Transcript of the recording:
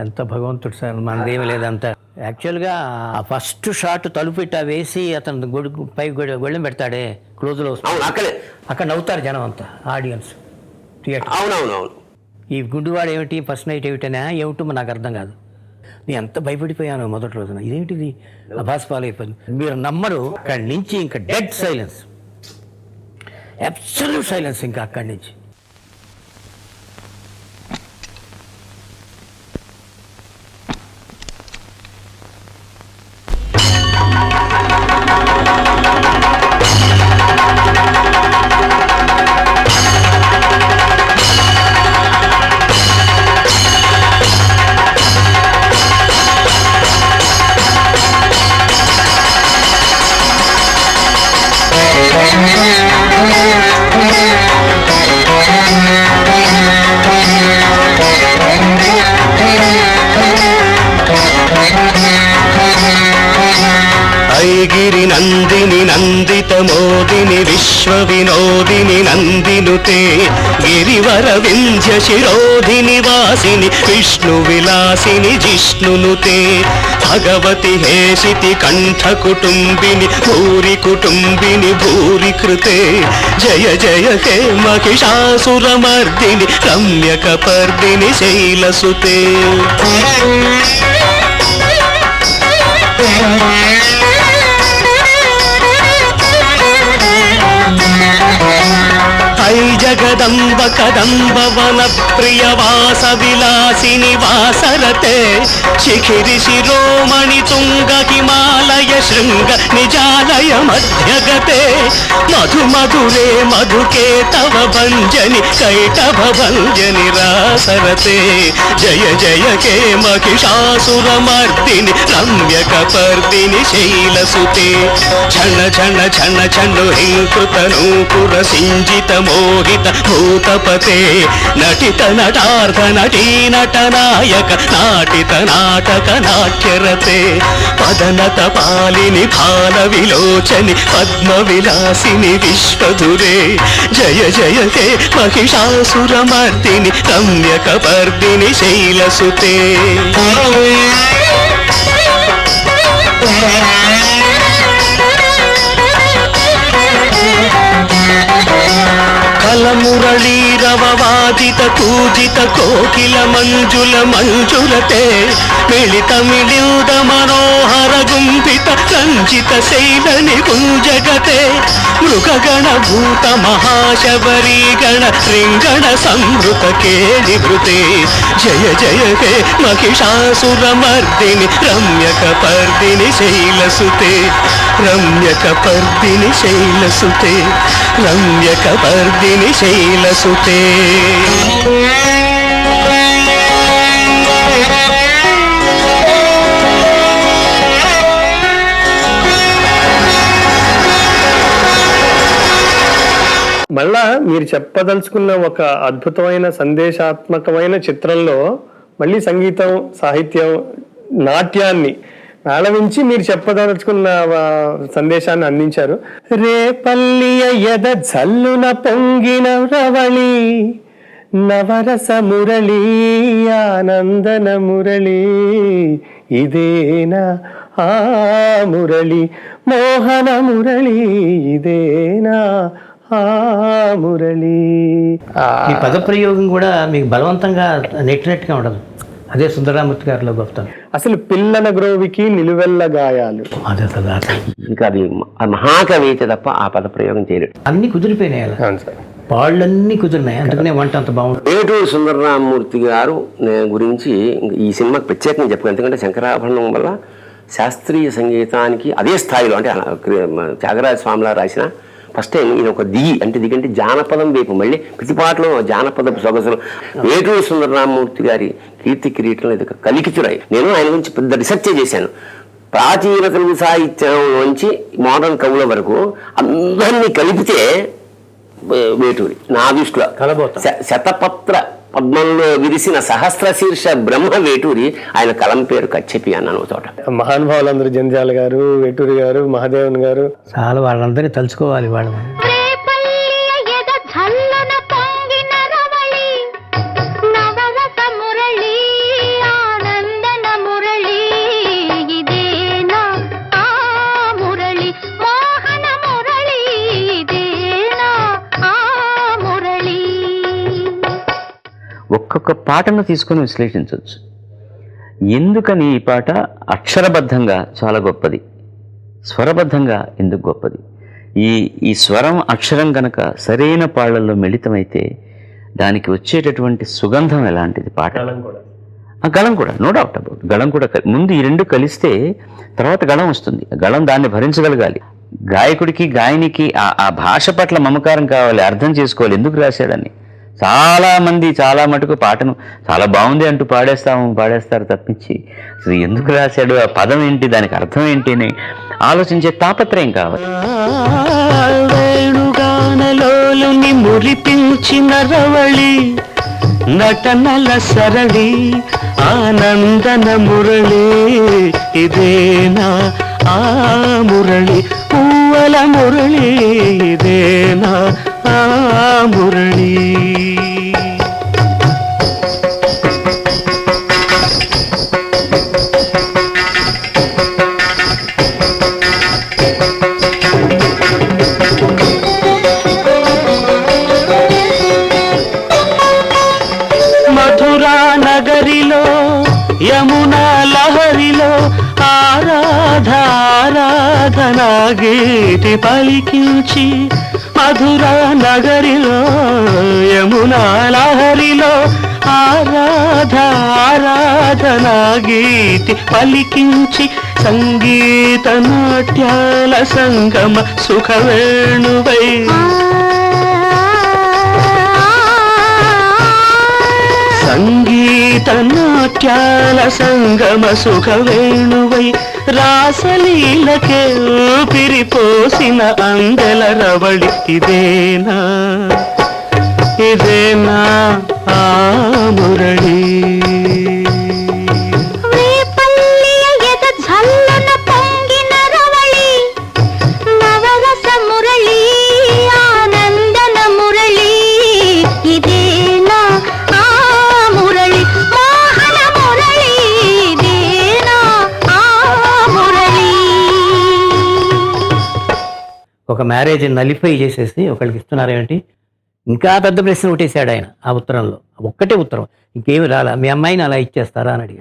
ఎంత భగవంతుడు సార్, మనదేమి లేదంతా. యాక్చువల్గా ఆ ఫస్ట్ షాట్ తలుపు ఇట్టా వేసి అతను పై గొళ్ళెం పెడతాడే క్లోజ్లో, అక్కడ నవ్వుతారు జనం అంతా, ఆడియన్స్, థియేటర్. అవునవునవును. ఈ గుండువాడు ఏమిటి, ఫస్ట్ నైట్ ఏమిటనే ఏమిటో నాకు అర్థం కాదు. నేను ఎంత భయపడిపోయాను మొదటి రోజున, ఇదేంటిది అభాస్పాలైపోయింది. మీరు నమ్మరు, అక్కడి నుంచి ఇంకా డెడ్ సైలెన్స్, అబ్సల్యూట్ సైలెన్స్ ఇంకా అక్కడి నుంచి. ఐగిరి నందిని నందిత మోదిని విశ్వ వినోదిని నందినుతే గిరివర వింధ్య శిరోధిని వాసిని విష్ణు విలాసిని జిష్ణునుతే భగవతి హేషితి కంఠ కుటుంబిని భూరి కుటుంబిని భూరి కృతే జయ జయ హే మహిషాసురమర్దిని రమ్యకపర్దిని శైలసుతే. ఐ జగదంబ కదంబ వన ప్రియ వాస విలాసిని వాసరతే శిఖిరి శిరోమణి తుంగ హిమాలయ శృంగ నిజాలయ మధ్యగతే మధు మధురే మధుకే తవ భంజని కైటభ భంజని రాసరతే జయ జయ కే మహిషాసురమర్దిని రమ్యకపర్దిని శైలసుతే ఛణ ఛణ ఛణ ఛను హింకృత నూపుర సింజిత మోహిత భూతపతే నటిత నటార్థ నటీ నటనాయక నాటిత నాటక నాట్యరతే పదనత పాలిని భాల విలోచని పద్మ విలాసిని విశ్వధురే జయ జయ హే మహిషాసురమర్దిని రమ్యకపర్దిని శైలసుతే. కలమురళీరవవాదిత పూజిత కోకిల మంజుల మంజులతే మిళిత మిళింద మనోహర గుంభిత రంజిత శైలని గుంజగతే మృగగణ భూత మహాశబరీ గణ రింగణ సంవృత కేళిభృతే జయ జయ హే మహిషాసురమర్దిని రమ్యకపర్దిని శైలసుతే రమ్యకపర్దిని శైలసుతే రమ్యకపర్దిని శైలసుతే. మళ్ళా మీరు చెప్పదలుచుకున్న ఒక అద్భుతమైన సందేశాత్మకమైన చిత్రంలో మళ్ళీ సంగీతం, సాహిత్యం, నాట్యాన్ని మేళవించి మీరు చెప్పదలుచుకున్న సందేశాన్ని అందించారు. రేపల్లియ ఎద జల్లున పొంగిన రవళి నవరస మురళి ఆనందన మురళి ఇదేనా ఆ మురళి మోహన మురళి ఇదేనా ఆ మురళి. ఈ పదప్రయోగం కూడా మీకు బలవంతంగా నెట్టినట్టుగా ఉండదు, అదే సుందరరామూర్తి గారిలో గొప్పతనం. అసలు పిల్లన గ్రోవికి నిలువెల్ల గాయాలు, అదే కదా ఇంకా అది మహాకవి అయితే తప్ప ఆ పద ప్రయోగం చేయలేదు. అన్ని కుదిరిపోయినాయి, వాళ్ళన్నీ కుదిరినాయి, అందుకనే వంట అంత బాగుంటుంది. వేటూరి సుందరరామూర్తి గారు గురించి ఈ సినిమాకి ప్రత్యేకంగా చెప్పాను. ఎందుకంటే శంకరాభరణం వల్ల శాస్త్రీయ సంగీతానికి అదే స్థాయిలో, అంటే త్యాగరాజ స్వామిలా రాసిన ఫస్ట్ టైం ఈయన ఒక దిగి అంటే జానపదం వైపు మళ్ళీ ప్రతి పాటలో జానపద సొగసులు. వేటూరి సుందరరామూర్తి గారి కీర్తి కిరీటంలో ఇది కలికితురాయి. నేను ఆయన గురించి పెద్ద రీసెర్చ్ చేశాను. ప్రాచీన తెలుగు సాహిత్యం నుంచి మోడర్న్ కవుల వరకు అందరినీ కలిపితే వేటూరి నా దృష్టిలో శతపత్ర పద్మంలో విరిసిన సహస్ర శీర్ష బ్రహ్మ వేటూరి. ఆయన కలం పేరు కచ్చెపి అన్నాను చోట. మహానుభావులందరూ జంధ్యాల గారు, వేటూరి గారు, మహాదేవన్ గారు, చాలా వాళ్ళందరినీ తలుచుకోవాలి. వాళ్ళు ఒక్కొక్క పాటను తీసుకొని విశ్లేషించవచ్చు. ఎందుకని ఈ పాట అక్షరబద్ధంగా చాలా గొప్పది, స్వరబద్ధంగా ఎందుకు గొప్పది? ఈ స్వరం అక్షరం కనుక సరైన పాళ్ళల్లో మిళితమైతే దానికి వచ్చేటటువంటి సుగంధం ఎలాంటిది పాట. ఆ గళం కూడా నో డౌట్ అబౌట్, గళం కూడా ముందు ఈ రెండు కలిస్తే తర్వాత గళం వస్తుంది. గళం దాన్ని భరించగలగాలి. గాయకుడికి గాయనికి ఆ భాష పట్ల మమకారం కావాలి, అర్థం చేసుకోవాలి ఎందుకు రాశాడని. చాలామంది చాలా మటుకు పాటను చాలా బాగుంది అంటూ పాడేస్తారు తప్పించి అసలు ఎందుకు రాశాడు, ఆ పదం ఏంటి, దానికి అర్థం ఏంటి అని ఆలోచించే తాపత్రయం కావాలి. వేణుగానలోలుని మురిపించిన రవళి నటనల సరళి ఆనందన మురళి ఇదేనా ఆ మురళి పూవల మురళి ఇదేనా ఆ మురళి. మధురా నగరిలో యమునా లహరిలో ఆరాధనా గీతి పలికించి, మధురా నగరిలో యమునా లహరిలో ఆరాధనా గీతి పలికించి, సంగీత నాట్యాల సంగమ సుఖవేణువై సంగీత నాట్యాల సంగమ సుఖవేణువై రాసలీలకే ఊపిరిపోసిన అందెల రవళి ఇదేనా ఆ మురళి. ఒక మ్యారేజ్ నలిఫై చేసేసి ఒకళ్ళకి ఇస్తున్నారేమిటి, ఇంకా పెద్ద ప్రశ్న ఒకటేసాడు ఆయన ఆ ఉత్తరంలో. ఒక్కటే ఉత్తరం, ఇంకేమి రాలా, మీ అమ్మాయిని అలా ఇచ్చేస్తారా అని అడిగాడు.